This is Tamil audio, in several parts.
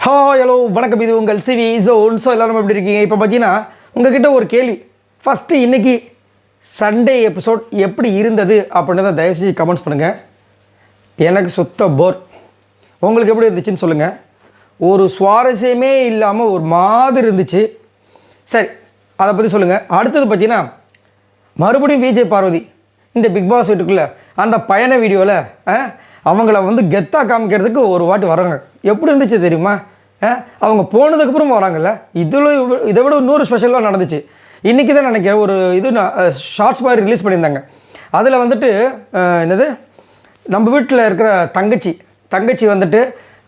ஹலோ வணக்கம், இது உங்கள் சிவி ஜோன். ஸோ எல்லோரும் எப்படி இருக்கீங்க? இப்போ பார்த்தீங்கன்னா உங்ககிட்ட ஒரு கேள்வி. ஃபஸ்ட்டு இன்றைக்கி சண்டே எபிசோட் எப்படி இருந்தது அப்படின்றத தயவுசெய்து கமெண்ட்ஸ் பண்ணுங்கள். எனக்கு சுத்த போர். உங்களுக்கு எப்படி இருந்துச்சுன்னு சொல்லுங்கள். ஒரு சுவாரஸ்யமே இல்லாமல் ஒரு மாதிரி இருந்துச்சு. சரி, அதை பற்றி சொல்லுங்கள். அடுத்தது பார்த்தீங்கன்னா மறுபடியும் விஜய் பார்வதி இந்த பிக் பாஸ் வீட்டுக்குள்ளே அந்த பயண வீடியோவில் அவங்கள கெத்தாக காமிக்கிறதுக்கு ஒரு வாட்டி வராங்க. எப்படி இருந்துச்சு தெரியுமா? அவங்க போனதுக்கப்புறம் வராங்கல்ல, இதை விட இன்னொரு ஸ்பெஷலாக நடந்துச்சு. இன்றைக்கி தான் நினைக்கிறேன் ஒரு ஷார்ட்ஸ் மாதிரி ரிலீஸ் பண்ணியிருந்தாங்க. அதில் என்னது, நம்ம வீட்டில் இருக்கிற தங்கச்சி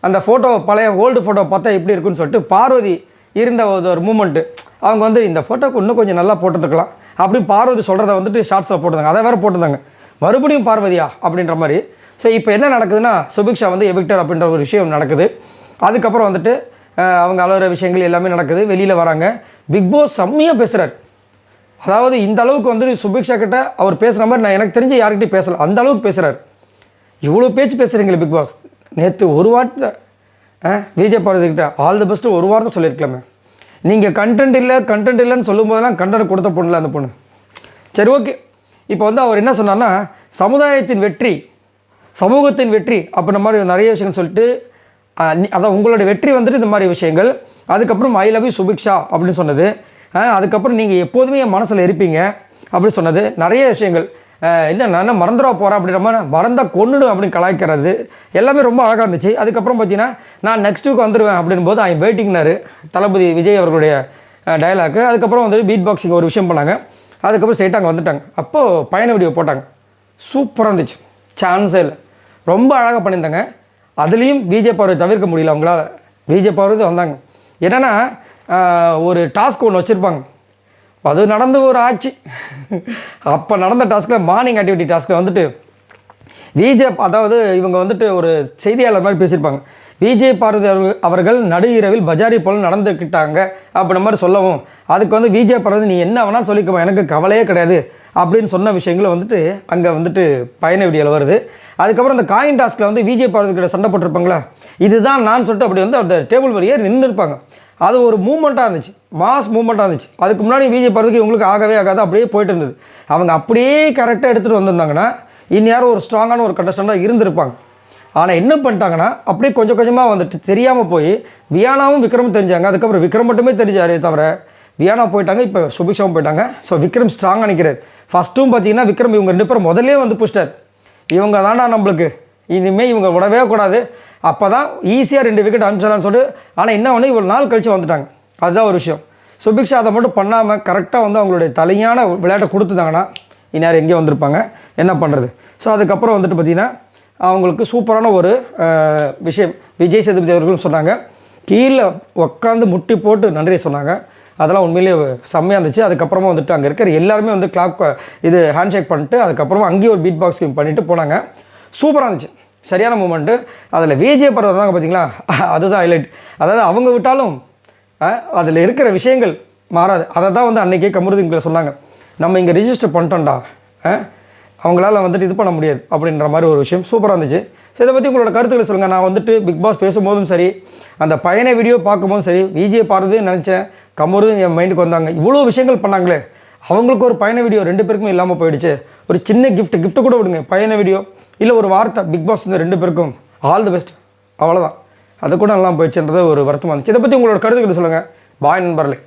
அந்த ஃபோட்டோ, பழைய ஓல்டு ஃபோட்டோ பார்த்தா எப்படி இருக்குன்னு சொல்லிட்டு பார்வதி இருந்த ஒரு மூமெண்ட்டு. அவங்க இந்த ஃபோட்டோக்கு இன்னும் கொஞ்சம் நல்லா போட்டுருக்கலாம் அப்படின்னு பார்வதி சொல்கிறத ஷார்ட்ஸில் போட்டிருந்தாங்க. அதை வேறு போட்டிருந்தாங்க. மறுபடியும் பார்வதியா அப்படின்ற மாதிரி. ஸோ இப்போ என்ன நடக்குதுன்னா, சுபிக்ஷா எவிக்டர் அப்படின்ற ஒரு விஷயம் நடக்குது. அதுக்கப்புறம் அவங்க அலுவலக விஷயங்கள் எல்லாமே நடக்குது. வெளியில் வராங்க. பிக் பாஸ் செம்மையாக பேசுகிறார். அதாவது இந்த அளவுக்கு சுபிக்ஷா கிட்ட அவர் பேசுகிற மாதிரி நான் எனக்கு தெரிஞ்சு யார்கிட்டையும் பேசலை. அந்த அளவுக்கு பேசுகிறார். இவ்வளோ பேச்சு பேசுகிறீங்களே பிக் பாஸ். நேற்று ஒரு வார்த்தை விஜய் பார்வதிக்கிட்ட ஆல் தி பெஸ்ட்டு ஒரு வார்த்தை சொல்லியிருக்கலாமே. நீங்கள் கண்டென்ட் இல்லைன்னு சொல்லும் போதெல்லாம் கண்டென்ட் கொடுத்த பொண்ணுல அந்த பொண்ணு. சரி, ஓகே. இப்போ அவர் என்ன சொன்னார்னா, சமுதாயத்தின் வெற்றி, சமூகத்தின் வெற்றி அப்படின்ற மாதிரி நிறைய விஷயங்கள் சொல்லிட்டு, அதான் உங்களுடைய வெற்றி இந்த மாதிரி விஷயங்கள். அதுக்கப்புறம் ஐ லவ் யூ சுபிக்ஷா அப்படின்னு சொன்னது. அதுக்கப்புறம் நீங்கள் எப்போதுமே என் மனசில் இருப்பீங்க அப்படின்னு சொன்னது. நிறைய விஷயங்கள். இல்லை நான் என்ன மறந்துட போகிறேன் அப்படின்ற மாதிரி, மறந்தால் கொண்டுடும் அப்படின்னு கலாய்க்கிறது எல்லாமே ரொம்ப அழகாக இருந்துச்சு. அதுக்கப்புறம் பார்த்தீங்கன்னா நான் நெக்ஸ்ட் வீக் வந்துடுவேன் அப்படின் போது ஐ வெயிட்டிங்னாரு தளபதி விஜய் அவர்களுடைய டயலாக்கு. அதுக்கப்புறம் பீட் பாக்ஸிங் ஒரு விஷயம் பண்ணாங்க. அதுக்கப்புறம் ஸ்ட்ரெயிட்டாக அங்கே வந்துட்டாங்க. அப்போது பயண வீடியோ போட்டாங்க. சூப்பராக இருந்துச்சு. சான்ஸே இல்லை. ரொம்ப அழகாக பண்ணியிருந்தாங்க. அதுலேயும் விஜய் பார்வதி தவிர்க்க முடியல அவங்களால. விஜய் பார்வதி வந்தாங்க. என்னென்னா ஒரு டாஸ்க் ஒன்று வச்சுருப்பாங்க. அது நடந்து ஒரு ஆச்சு. அப்போ நடந்த டாஸ்கில் மார்னிங் ஆக்டிவிட்டி டாஸ்கில் விஜய், அதாவது இவங்க ஒரு செய்தியாளர் மாதிரி பேசியிருப்பாங்க. விஜய் பார்வதி அவர்கள் நடு இரவில் பஜாரி போல் நடந்துக்கிட்டாங்க அப்படின்ற மாதிரி சொல்லவும், அதுக்கு விஜய் பார்வதி நீ என்ன வேணாலும் சொல்லிக்கோ, எனக்கு கவலையே கிடையாது அப்படின்னு சொன்ன விஷயங்களை அங்கே பயண வீடியோவில் வருது. அதுக்கப்புறம் அந்த காயின் டாஸ்கில் விஜய் பார்வதி கிட்ட சண்டை போட்டிருப்பாங்களா, இதுதான் நான் சொல்லிட்டு அப்படி அந்த டேபிள் வழியே நின்று இருப்பாங்க. அது ஒரு மூமெண்ட்டாக இருந்துச்சு, மாஸ் மூமெண்ட்டாக இருந்துச்சு. அதுக்கு முன்னாடி விஜய் பார்வதிக்கு இவங்களுக்கு ஆகவே ஆகாது, அப்படியே போயிட்டு இருந்தது. அவங்க அப்படியே கரெக்டாக எடுத்துகிட்டு வந்திருந்தாங்கன்னா இனி யாரும் ஒரு ஸ்ட்ராங்கான ஒரு கண்டஸ்டண்ட்டாக இருந்திருப்பாங்க. ஆனால் என்ன பண்ணிட்டாங்கன்னா அப்படியே கொஞ்சம் கொஞ்சமாக தெரியாமல் போய் வியானாவும் விக்ரமும் தெரிஞ்சாங்க. அதுக்கப்புறம் விக்ரம் மட்டுமே தெரிஞ்சாரே தவிர வியானா போயிட்டாங்க. இப்போ சுபிக்ஷாவும் போயிட்டாங்க. ஸோ விக்ரம் ஸ்ட்ராங்காக நிற்கிறார். ஃபஸ்ட்டும் பார்த்தீங்கன்னா விக்ரம் இவங்க 2 பேரும் முதல்லே புஷ்டார். இவங்க தாண்டா நம்மளுக்கு, இனிமேல் இவங்க விடவே கூடாது, அப்போ தான் ஈஸியாக 2 விக்கெட் அனுப்பிச்சலான்னு சொல்லிட்டு. ஆனால் என்ன ஒன்று, இவ்வளோ நாள் கழித்து வந்துட்டாங்க. அதுதான் ஒரு விஷயம். சுபிக்ஷா அதை மட்டும் பண்ணாமல் கரெக்டாக அவங்களுடைய தலையான விளையாட்டை கொடுத்துட்டாங்கன்னா இந்நேரம் எங்கேயும் வந்திருப்பாங்க. என்ன பண்ணுறது? ஸோ அதுக்கப்புறம் பார்த்திங்கன்னா அவங்களுக்கு சூப்பரான ஒரு விஷயம் விஜய் சேதுபதி அவர்களும் சொன்னாங்க. கீழே உட்காந்து முட்டி போட்டு நன்றியை சொன்னாங்க. அதெல்லாம் உண்மையிலேயே செம்மையாக இருந்துச்சு. அதுக்கப்புறமா அங்கே இருக்கிற எல்லாருமே கிளாப் ஹேண்ட் ஷேக் பண்ணிட்டு அதுக்கப்புறமா அங்கேயும் ஒரு பீட் பாக்ஸிங் பண்ணிவிட்டு போனாங்க. சூப்பராக இருந்துச்சு. சரியான மூமெண்ட்டு. அதில் விஜய் படம் தாங்க பார்த்தீங்களா, அதுதான் ஹைலைட். அதாவது அவங்க விட்டாலும் அதில் இருக்கிற விஷயங்கள் மாறாது. அதை தான் அன்றைக்கே கமருதீன்களை சொன்னாங்க, நம்ம இங்கே ரிஜிஸ்டர் பண்ணிட்டோம்டா, அவங்களால இது பண்ண முடியாது அப்படின்ற மாதிரி ஒரு விஷயம் சூப்பராக இருந்துச்சு. ஸோ இதை பற்றி உங்களோட கருத்துக்களை சொல்லுங்கள். நான் பிக் பாஸ் பேசும்போதும் சரி, அந்த பயண வீடியோ பார்க்கும்போதும் சரி, விஜய் பார்வதியும் நினச்சேன், கமருதும் என் மைண்டுக்கு வந்தாங்க. இவ்வளோ விஷயங்கள் பண்ணாங்களே, அவங்களுக்கு ஒரு பயண வீடியோ 2 பேருக்குமே இல்லாமல் போயிடுச்சு. ஒரு சின்ன கிஃப்ட்டு கூட விடுங்க, பயண வீடியோ இல்லை ஒரு வார்த்தை பிக் பாஸ் 2 பேருக்கும் ஆல் தி பெஸ்ட், அவ்வளோதான். அது கூட நல்லா போயிடுச்சுன்றது ஒரு வருத்தமாக இருந்துச்சு. இதை பற்றி உங்களோட கருத்துக்களை சொல்லுங்கள். பாய் நண்பர்களே.